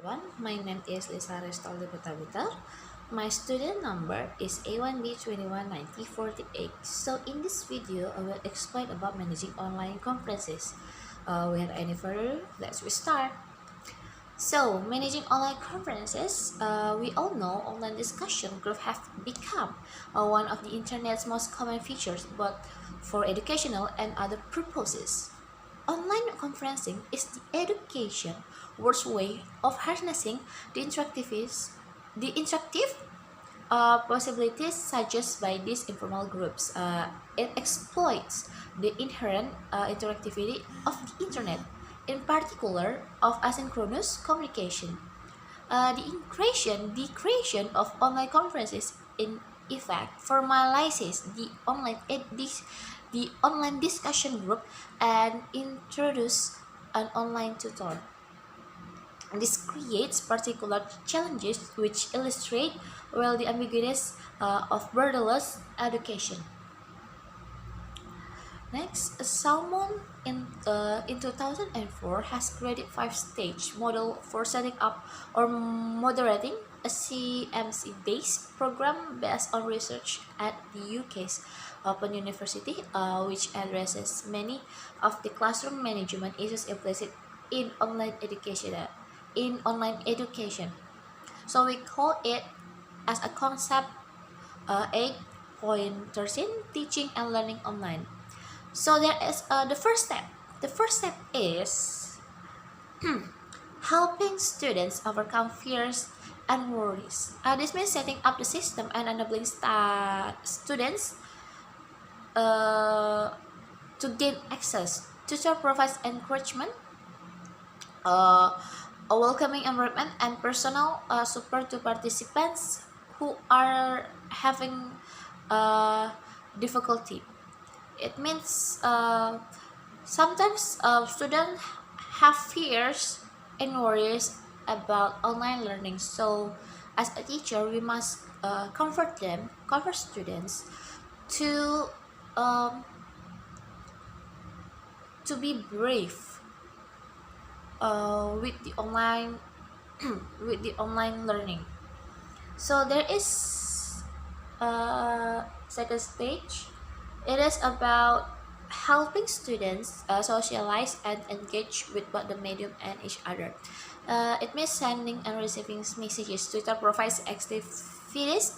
everyone. My name is Ristauli Butar Butar. My student number is A1B219048. So in this video, I will explain about managing online conferences. Without any further, let's start. So, managing online conferences, we all know online discussion groups have become one of the internet's most common features, both for educational and other purposes. Online conferencing is the education world's way of harnessing the interactive possibilities suggested by these informal groups. It exploits the inherent interactivity of the internet, in particular of asynchronous communication. The creation of online conferences in effect formalizes the online discussion group and introduce an online tutor. This creates particular challenges which illustrate well the ambiguities of borderless education. Next, Salmon in 2004 has created five-stage model for setting up or moderating a CMC-based program based on research at the UK's Open University, which addresses many of the classroom management issues implicit in online education. So we call it as a concept 8.13 teaching and learning online. So there is the first step. The first step is helping students overcome fears and worries. This means setting up the system and enabling students to gain access. Tutor provides encouragement, a welcoming environment, and personal support to participants who are having difficulty. It means sometimes students have fears and worries about online learning. So, as a teacher, we must comfort students to um, to be brave with the online with the online learning. So there is a second stage. It is about helping students socialize and engage with both the medium and each other. It means sending and receiving messages. Twitter provides activities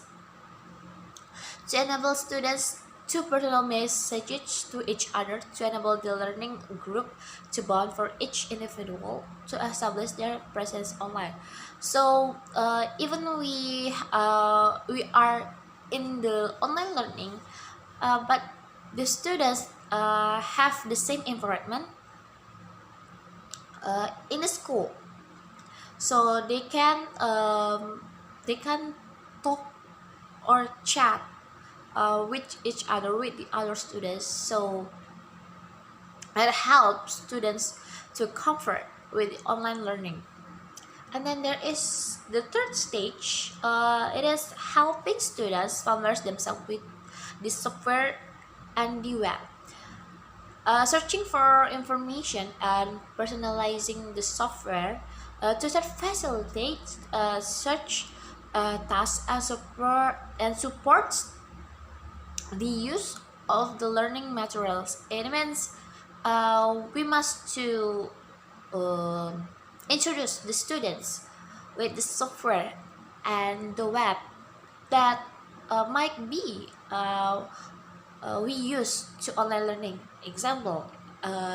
to enable students to personal messages to each other, to enable the learning group to bond for each individual to establish their presence online. So even we are in the online learning, but the students have the same environment in the school, so they can talk or chat with each other, with the other students. So it helps students to comfort with the online learning. And then there is the third stage. It is helping students familiarize themselves with the software and the web. Searching for information and personalizing the software to facilitate search tasks and supports the use of the learning materials. It means we must to introduce the students with the software and the web that might be we use to online learning. Example,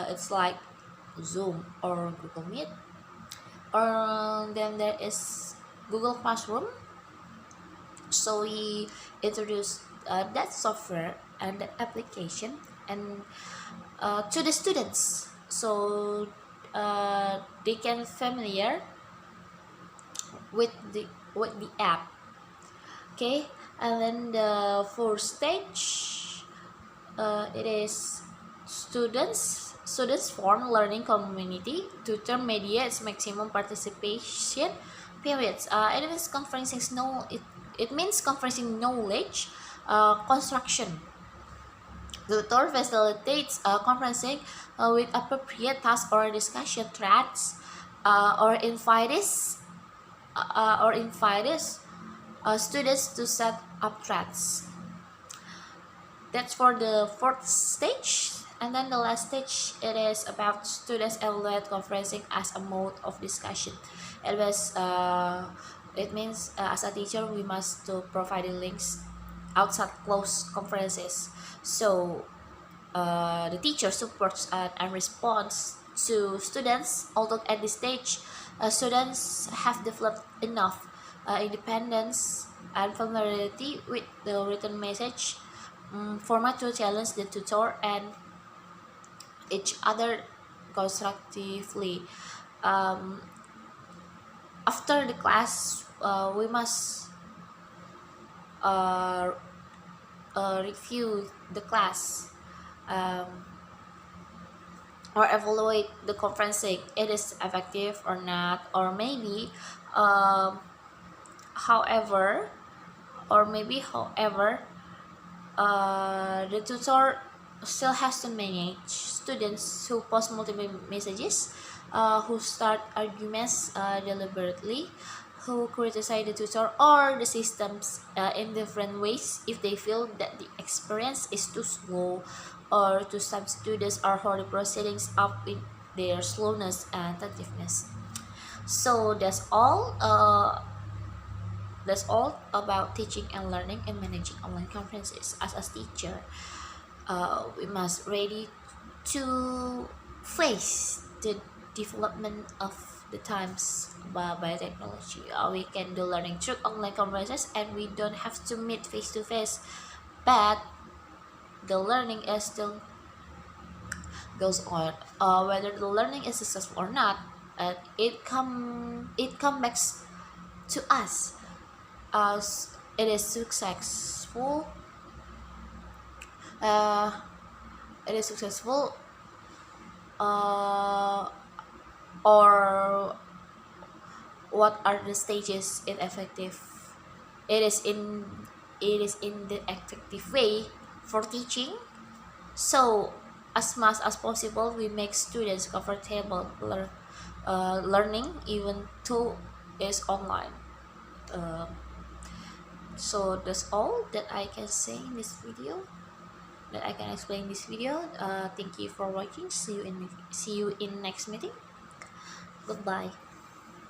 it's like Zoom or Google Meet, or then there is Google Classroom. So we introduce that software and that application and to the students, so they can familiar with the app. Okay, and then the fourth stage, it is students form learning community. Tutor mediates maximum participation periods. It means conferencing knowledge construction. Tutor facilitates conferencing with appropriate tasks or discussion threads or invites or invites students to set up threads. That's for the fourth stage. And then the last stage, it is about students evaluate conferencing as a mode of discussion. It was it means as a teacher we must to provide links outside closed conferences. So the teacher supports and responds to students. Although at this stage, students have developed enough independence and familiarity with the written message format to challenge the tutor and each other constructively. Um, After the class, we must uh, review the class, um, or evaluate the conferencing. It is effective or not, or maybe, um, however, however, the tutor still has to manage students who post multiple messages, who start arguments deliberately, who criticize the tutor or the systems in different ways if they feel that the experience is too slow, or to some students are holding proceedings up with their slowness and attentiveness. So that's all about teaching and learning and managing online conferences. As a teacher, we must ready to face the development of the times by technology. We can do learning through online conferences, and we don't have to meet face to face, but the learning is still goes on. Whether the learning is successful or not, it comes back to us. As it is successful, uh, it is successful, uh, or what are the stages in effective. It is in the effective way for teaching. So as much as possible, we make students comfortable learning even though it's online. Uh, so that's all that I can say in this video, that I can explain in this video. Thank you for watching. See you in next meeting. Goodbye.